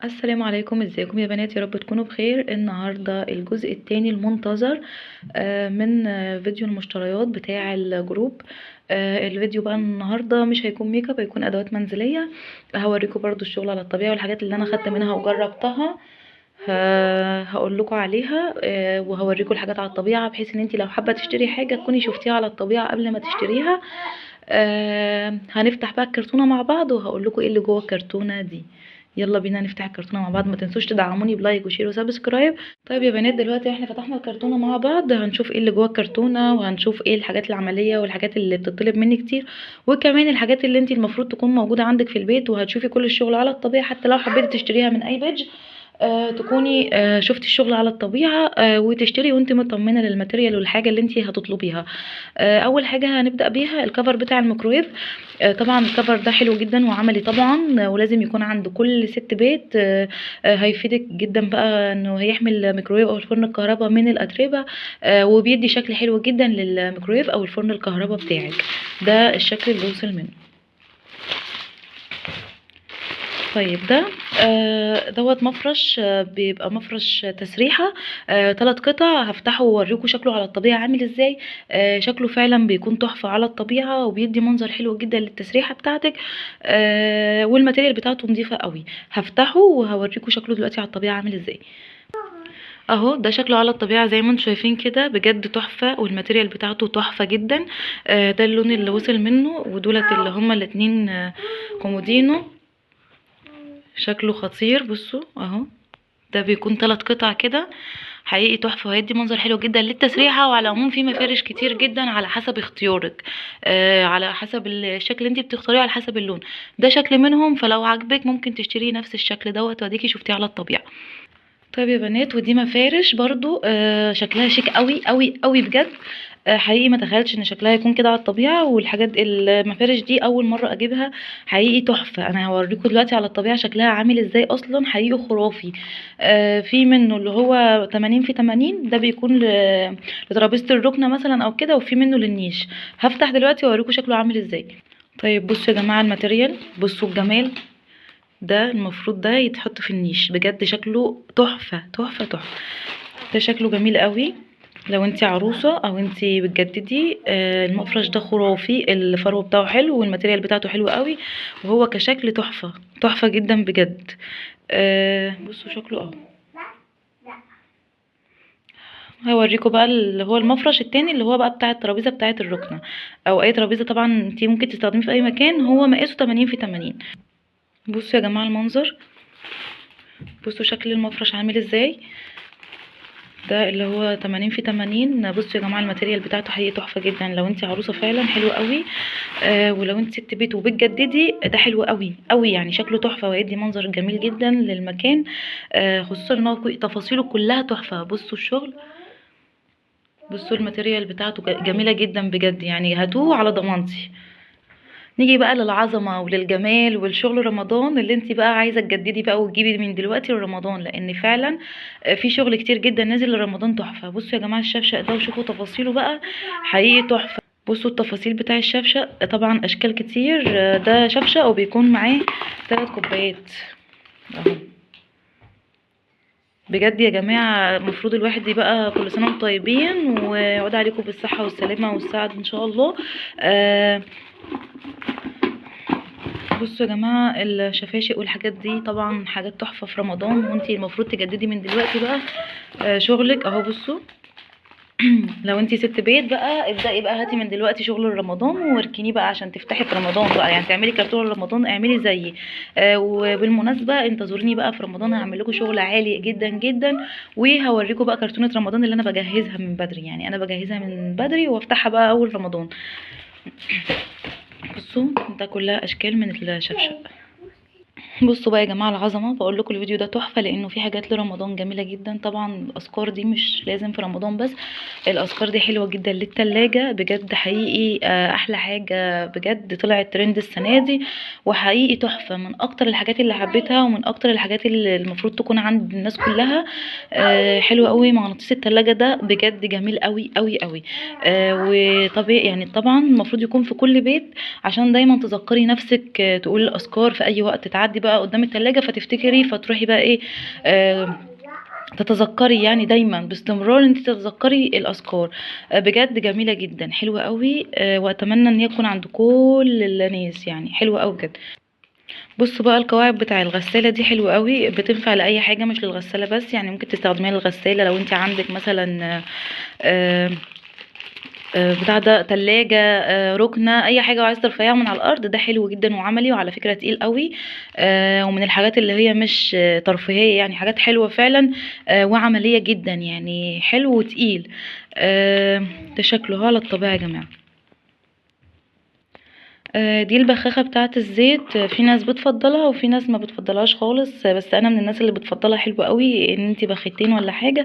السلام عليكم، ازيكم يا بنات؟ يا رب تكونوا بخير. النهارده الجزء الثاني المنتظر من فيديو المشتريات بتاع الجروب. الفيديو بقى النهارده مش هيكون ميك اب، هيكون ادوات منزليه. هوريكم برضو الشغل على الطبيعه والحاجات اللي انا خدت منها وجربتها. هقول لكم عليها، وهوريكم الحاجات على الطبيعه، بحيث ان انت لو حابه تشتري حاجه تكوني شفتيها على الطبيعه قبل ما تشتريها. هنفتح بقى الكرتونه مع بعض وهقول لكم ايه اللي جوه الكرتونه دي. يلا بينا نفتح الكرتونه مع بعض. ما تنسوش تدعموني بلايك وشير وسبسكرايب. طيب يا بنات، دلوقتي احنا فتحنا الكرتونه مع بعض، هنشوف ايه اللي جوه الكرتونه، وهنشوف ايه الحاجات العمليه والحاجات اللي بتطلب مني كتير، وكمان الحاجات اللي انت المفروض تكون موجوده عندك في البيت. وهتشوفي كل الشغل على الطبيعه، حتى لو حبيتي تشتريها من اي بيج تكوني شفتي الشغل على الطبيعة، وتشتري وانت مطمنة للماتيريال والحاجة اللي انت هتطلبيها. اول حاجة هنبدأ بيها الكفر بتاع الميكرويف. طبعا الكفر ده حلو جدا وعملي طبعا، ولازم يكون عند كل ست بيت. هيفيدك جدا بقى انه هيحمي الميكرويف او الفرن الكهرباء من الاتربة، وبيدي شكل حلو جدا للميكرويف او الفرن الكهرباء بتاعك. ده الشكل اللي وصل منه. طيب ده دوت مفرش، بيبقى مفرش تسريحة، 3 قطع. هفتحه واوريكم شكله على الطبيعة عامل ازاي. شكله فعلا بيكون تحفة على الطبيعة، وبيدي منظر حلو جدا للتسريحة بتاعتك. والماتيريال بتاعته نظيفة قوي. هفتحه وهوريكم شكله دلوقتي على الطبيعة عامل ازاي. اهو ده شكله على الطبيعة زي ما انتم شايفين كده، بجد تحفة، والماتيريال بتاعته تحفة جدا. ده اللون اللي وصل منه، ودولت اللي هما الاتنين كومودينو. شكله خطير، بصوا اهو. ده بيكون 3 قطع كده، حقيقي تحفه، وهيدي منظر حلو جدا للتسريحه. وعلى العموم في مفارش كتير جدا على حسب اختيارك، على حسب الشكل اللي انت بتختاريه، على حسب اللون. ده شكل منهم، فلو عجبك ممكن تشتري نفس الشكل دوت واديكي شفتيه على الطبيعه. طيب يا بنات، ودي مفارش برضو شكلها شيك قوي قوي قوي بجد. حقيقي ما تخيلتش ان شكلها يكون كده على الطبيعه. والحاجات المفارش دي اول مره اجيبها، حقيقي تحفه. انا هوريكم دلوقتي على الطبيعه شكلها عامل ازاي، اصلا حقيقي خرافي. في منه اللي هو 80 في 80، ده بيكون لترابيزه الركنه مثلا او كده، وفي منه للنيش. هفتح دلوقتي واوريكم شكله عامل ازاي. طيب بصوا يا جماعه الماتيريال، بصوا الجمال. ده المفروض ده يتحط في النيش، بجد شكله تحفة تحفة تحفة. ده شكله جميل قوي لو انتي عروسة او انتي بتجددي. المفرش ده خرافي، الفرو بتاعه حلو والماتيريال بتاعته حلو قوي، وهو كشكل تحفة تحفة جدا بجد. بصوا شكله اهو. هوريكم بقى اللي هو المفرش التاني، اللي هو بقى بتاع الترابيزة بتاعة الركنة، او اي ترابيزة طبعا انتي ممكن تستخدميه في اي مكان. هو مقاسه 80 في 80. بصوا يا جماعة المنظر، بصوا شكل المفرش عامل ازاي. ده اللي هو 80 في 80. بصوا يا جماعه الماتيريال بتاعته حقيقي تحفه جدا، لو انت عروسه فعلا حلو قوي. ولو انت ست بيت وبتجددي ده حلو قوي قوي، يعني شكله تحفه ويدي منظر جميل جدا للمكان. خصوصا ان هو تفاصيله كلها تحفه. بصوا الشغل، بصوا الماتيريال بتاعته جميله جدا بجد، يعني هاتوه على ضمانتي. نيجي بقى للعظمه وللجمال والشغل رمضان اللي انت بقى عايزه تجددي بقى وتجيبي من دلوقتي لرمضان، لان فعلا في شغل كتير جدا نازل لرمضان تحفه. بصوا يا جماعه الشفشق ده، وشوفوا تفاصيله بقى، حقيقي تحفه. بصوا التفاصيل بتاع الشفشق، طبعا اشكال كتير. ده شفشق وبيكون معاه 3 كوبايات اهو. بجد يا جماعه المفروض الواحد يبقى كل سنه وانتم طيبين، ويعود عليكم بالصحه والسلامه والسعد ان شاء الله. بصوا يا جماعه الشفاشق والحاجات دي طبعا حاجات تحفه في رمضان، وانتي المفروض تجددي من دلوقتي بقى شغلك اهو. بصوا لو انتي ست بيت بقى، ابدأي بقى هاتي من دلوقتي شغل رمضان واركنيه بقى عشان تفتحي في رمضان بقى، يعني تعملي كرتون رمضان، اعملي زيي. وبالمناسبة انتظروني بقى في رمضان، هعمل لكم شغل عالي جدا جدا، وهوريكم بقى كرتونة رمضان اللي انا بجهزها من بدري، يعني انا بجهزها من بدري وافتحها بقى اول رمضان. بصوا ده كلها اشكال من الشفشق. بصوا بقى يا جماعه العظمه، بقول لكم الفيديو ده تحفه لانه في حاجات لرمضان جميله جدا. طبعا الاسكار دي مش لازم في رمضان بس، الاسكار دي حلوه جدا للتلاجة بجد، حقيقي احلى حاجه بجد طلعت ترند السنه دي، وحقيقي تحفه، من اكتر الحاجات اللي حبيتها ومن اكتر الحاجات اللي المفروض تكون عند الناس كلها. حلو قوي مغناطيس التلاجة ده بجد جميل قوي قوي قوي. وطبيعي يعني طبعا المفروض يكون في كل بيت، عشان دايما تذكري نفسك تقولي الاذكار في اي وقت تعدي بقى قدام التلاجة فتفتكري فتروحي بقى ايه تتذكري يعني دايما باستمرار انت تتذكري الاذكار. بجد جميله جدا حلوه قوي، واتمنى ان هي تكون عند كل الناس، يعني حلوه قوي بجد. بصوا بقى القواعد بتاع الغساله دي حلوه قوي، بتنفع لاي حاجه مش للغساله بس، يعني ممكن تستخدميها للغساله لو انت عندك مثلا آه، بتاع ده تلاجة، ركنة، اي حاجة وعايزة ترفعيها من على الارض، ده حلو جدا وعملي، وعلى فكرة تقيل قوي. ومن الحاجات اللي هي مش ترفيهية، يعني حاجات حلوة فعلا، وعملية جدا، يعني حلو وتقيل. ده شكله على الطبيعة يا جماعة. دي البخاخة بتاعة الزيت، في ناس بتفضلها وفي ناس ما بتفضلهاش خالص، بس انا من الناس اللي بتفضلها. حلوة قوي ان انتي بخيتين ولا حاجة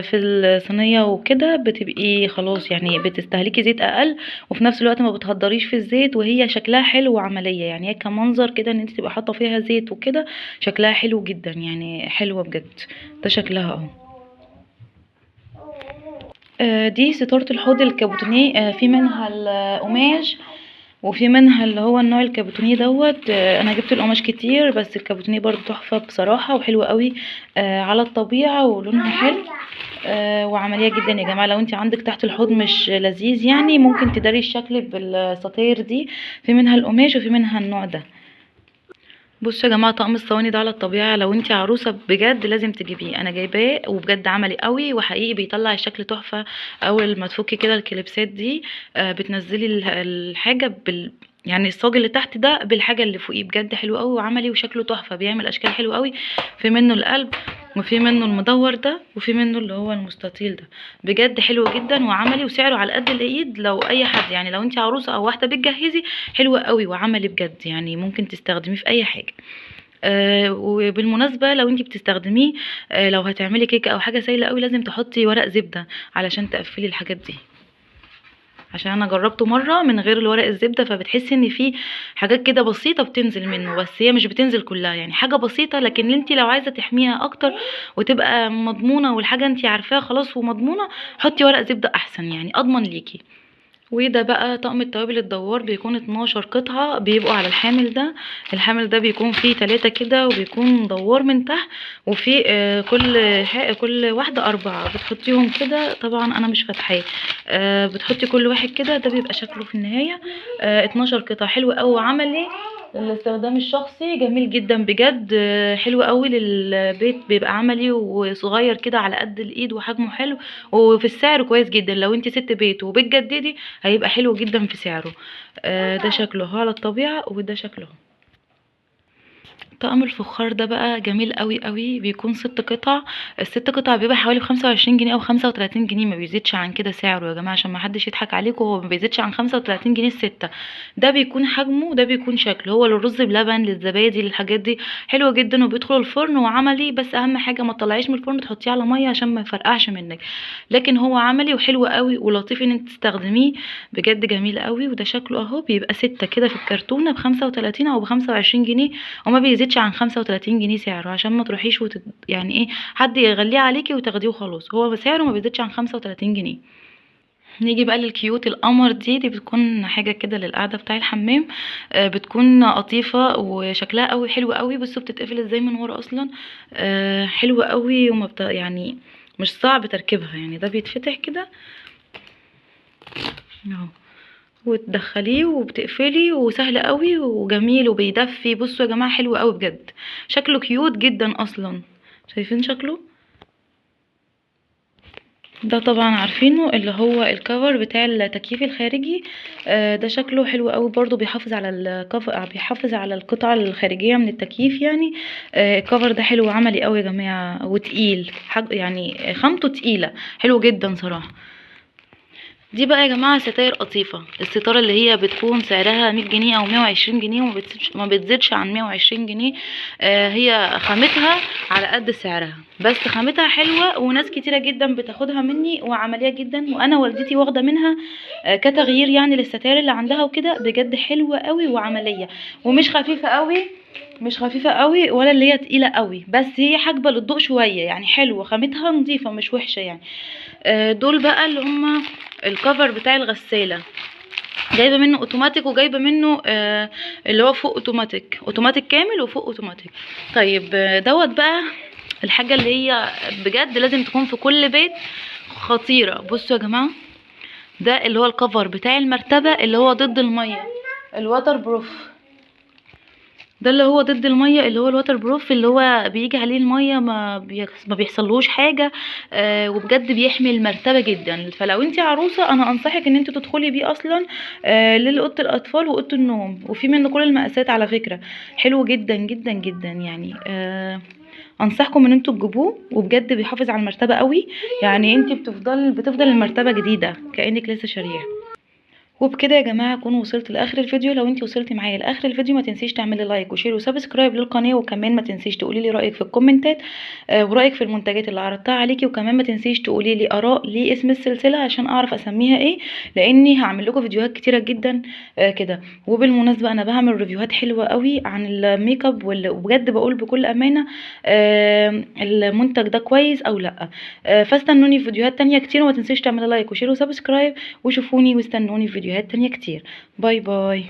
في الصينية وكده، بتبقي خلاص يعني بتستهلكي زيت اقل، وفي نفس الوقت ما بتهدريش في الزيت، وهي شكلها حلو وعملية، يعني هي كمنظر كده ان انتي تبقى حاطة فيها زيت وكده، شكلها حلو جدا، يعني حلوة بجد. ده شكلها اهو. دي ستارة الحوض الكابوتونيه، في منها القماش وفي منها اللي هو النوع الكابوتونيه دوت. انا جبت القماش كتير، بس الكابوتونيه برضو تحفة بصراحة وحلوة قوي على الطبيعة، ولونها حلو وعملية جدا يا جماعة. لو انت عندك تحت الحوض مش لذيذ يعني، ممكن تداري الشكل بالستاير دي، في منها القماش وفي منها النوع ده. بصوا يا جماعه، طقم الصواني ده على الطبيعه، لو انت عروسه بجد لازم تجيبيه، انا جايباه وبجد عملي قوي وحقيقي بيطلع الشكل تحفه. اول ما تفكي كده الكليبسات دي بتنزلي الحاجه يعني الصاج اللي تحت ده بالحاجه اللي فوقيه، بجد حلو قوي وعملي وشكله تحفه، بيعمل اشكال حلوه قوي. في منه القلب، وفي منه المدور ده، وفي منه اللي هو المستطيل ده، بجد حلو جدا وعملي، وسعره على قد الايد. لو اي حد يعني، لو انت عروسه او واحده بتجهزي، حلوه قوي وعملي بجد، يعني ممكن تستخدميه في اي حاجه. وبالمناسبه لو انت بتستخدميه، لو هتعملي كيكه او حاجه سايله قوي، لازم تحطي ورق زبده علشان تقفلي الحاجات دي، عشان انا جربته مره من غير الورق الزبده، فبتحسي ان في حاجات كده بسيطه بتنزل منه، بس هي مش بتنزل كلها، يعني حاجه بسيطه، لكن انت لو عايزه تحميها اكتر وتبقى مضمونه، والحاجه انت عارفاها خلاص ومضمونه، حطي ورق زبده احسن، يعني اضمن ليكي. وده بقى طقم التوابل الدوار، بيكون 12 قطعة بيبقوا على الحامل ده. الحامل ده بيكون فيه 3 كده، وبيكون دوار من تحت، وفي كل واحدة 4 بتحطيهم كده. طبعا انا مش فاتحاه، بتحطي كل واحد كده، ده بيبقى شكله في النهاية 12 قطعة. حلو قوي وعملي للاستخدام الشخصي، جميل جدا بجد، حلو قوي للبيت، بيبقى عملي وصغير كده على قد الايد، وحجمه حلو، وفي السعر كويس جدا. لو انت ست بيت وبتجددي هيبقى حلو جدا في سعره. ده شكله على الطبيعة، وده شكله. طقم الفخار ده بقى جميل قوي قوي، بيكون 6 قطع. الست قطع بيبقى حوالي ب25 جنيه او 35 جنيه، ما بيزيدش عن كده سعره يا جماعه، عشان ما حدش يضحك عليكم، هو ما بيزيدش عن 35 جنيه الستة. ده بيكون حجمه وده بيكون شكله، هو للرز بلبن، للزبادي، للحاجات دي حلوه جدا، وبيدخل الفرن وعملي. بس اهم حاجه ما تطلعيش من الفرن تحطيه على ميه عشان ما يفرقعش منك، لكن هو عملي وحلو قوي ولطيف ان انت تستخدميه، بجد جميل قوي. وده شكله اهو، بيبقى 6 كده في الكرتونه ب35 او ب25 جنيه، وما بيزيدش عن 35 جنيه سعره، عشان ما تروحيش يعني ايه حد يغليه عليكي وتاخديه وخلاص، هو سعره ما بيزيدش عن 35 جنيه. نيجي بقى للكيوت القمر، دي بتكون حاجه كده للقعده بتاع الحمام، بتكون قطيفه وشكلها قوي حلو قوي. بصوا بتتقفل ازاي من ورا اصلا، حلوه قوي، يعني مش صعب تركيبها، يعني ده بيتفتح كده اهو، وتدخليه وبتقفلي، وسهل قوي وجميل وبيدفي. بصوا يا جماعه حلو قوي بجد، شكله كيوت جدا اصلا، شايفين شكله؟ ده طبعا عارفينه، اللي هو الكفر بتاع التكييف الخارجي. ده شكله حلو قوي برضو، بيحافظ على الكفر، بيحافظ على القطعه الخارجيه من التكييف يعني. الكفر ده حلو وعملي قوي يا جماعه، وتقيل، يعني خامته تقيله، حلو جدا صراحه. دي بقى يا جماعة ستاير قطيفة، الستارة اللي هي بتكون سعرها 100 جنيه او 120 جنيه، وما بتزيدش عن 120 جنيه. هي خامتها على قد سعرها، بس خامتها حلوة، وناس كتيرة جدا بتاخدها مني، وعملية جدا، وانا والدتي واخدة منها كتغيير يعني للستاير اللي عندها وكده، بجد حلوة قوي وعملية، ومش خفيفة قوي، مش خفيفة قوي ولا اللي هي تقيلة قوي، بس هي حاجبة للضوء شوية، يعني حلوة، خامتها نظيفة مش وحشة يعني. دول بقى اللي هما الكفر بتاع الغسالة. جايبه منه اوتوماتيك، وجايبه منه اللي هو فوق اوتوماتيك، اوتوماتيك كامل وفوق اوتوماتيك. طيب دوت بقى الحاجه اللي هي بجد لازم تكون في كل بيت، خطيره. بصوا يا جماعه، ده اللي هو الكفر بتاع المرتبه اللي هو ضد الميه، الواتر بروف. ده اللي هو ضد الميه، اللي هو الواتر بروف، اللي هو بيجي عليه الميه ما بيحصلهوش حاجه. وبجد بيحمي المرتبه جدا. فلو انت عروسه انا انصحك ان انت تدخلي بيه اصلا لاوضه الاطفال واوضه النوم، وفي منه كل المقاسات على فكره. حلو جدا جدا جدا يعني. انصحكم ان انتوا تجيبوه، وبجد بيحافظ على المرتبه قوي. يعني انت بتفضل المرتبه جديده كانك لسه شاريها. وبكده يا جماعه اكون وصلت لاخر الفيديو. لو انتي وصلتي معايا لاخر الفيديو ما تنسيش تعملي لايك وشير وسبسكرايب للقناه، وكمان ما تنسيش تقولي لي رايك في الكومنتات ورايك في المنتجات اللي عرضتها عليكي. وكمان ما تنسيش تقولي لي اراء ليه اسم السلسله عشان اعرف اسميها ايه، لاني هعمل لكم فيديوهات كتيره جدا كده. وبالمناسبه انا بعمل ريفيوهات حلوه قوي عن الميك اب، وبجد بقول بكل امانه المنتج ده كويس او لا. فاستنوني في فيديوهات تانية كتير، وما تنسيش تعملي لايك وشير وسبسكرايب، وشوفوني واستنوني في فيديوهات تانية كتير. باي باي.